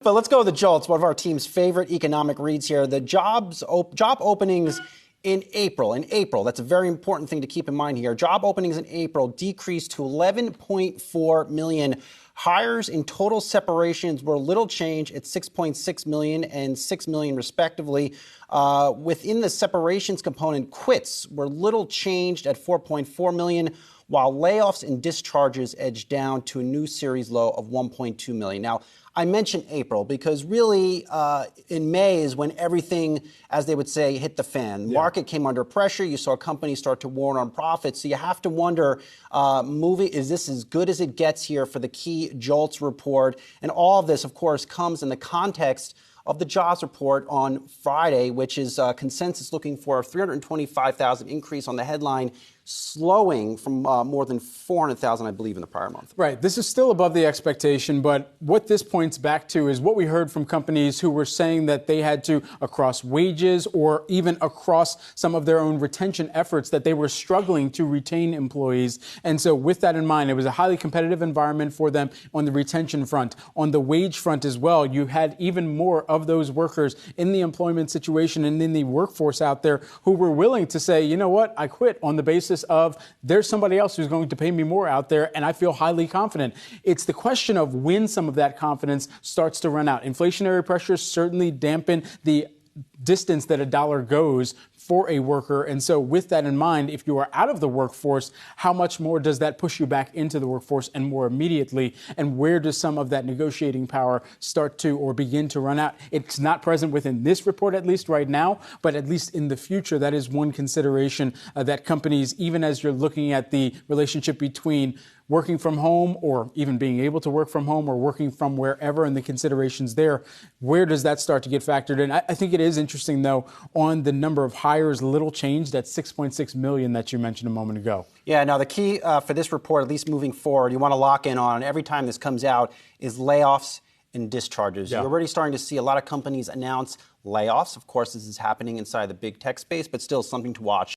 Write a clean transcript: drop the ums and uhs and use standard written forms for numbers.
But let's go to the JOLTS, one of our team's favorite economic reads here. The job openings in April. That's a very important thing to keep in mind here. Job openings in April decreased to 11.4 million. Hires in total separations were little change at 6.6 million and 6 million respectively. Within the separations component, quits were little changed at 4.4 million, while layoffs and discharges edged down to a new series low of 1.2 million. Now, I mentioned April because really in May is when everything, as they would say, hit the fan. The market came under pressure. You saw companies start to warn on profits. So you have to wonder, is this as good as it gets here for the key JOLTS report? And all of this, of course, comes in the context of the jobs report on Friday, which is consensus looking for a 325,000 increase on the headline, slowing from more than 400,000, I believe, in the prior month. Right. This is still above the expectation, but what this points back to is what we heard from companies who were saying that they had to, across wages or even across some of their own retention efforts, that they were struggling to retain employees. And so with that in mind, it was a highly competitive environment for them on the retention front. On the wage front as well, you had even more of those workers in the employment situation and in the workforce out there who were willing to say, you know what, I quit on the basis of there's somebody else who's going to pay me more out there, and I feel highly confident. It's the question of when some of that confidence starts to run out. Inflationary pressures certainly dampen the distance that a dollar goes for a worker. And so with that in mind, if you are out of the workforce, how much more does that push you back into the workforce and more immediately? And where does some of that negotiating power start to or begin to run out? It's not present within this report, at least right now, but at least in the future, that is one consideration that companies, even as you're looking at the relationship between working from home or even being able to work from home or working from wherever and the considerations there, where does that start to get factored in? I think it is interesting, though, on the number of hires, little changed at 6.6 million that you mentioned a moment ago. Yeah, now the key for this report, at least moving forward, you want to lock in on every time this comes out is layoffs and discharges. You're already starting to see a lot of companies announce layoffs. Of course, this is happening inside the big tech space, but still something to watch.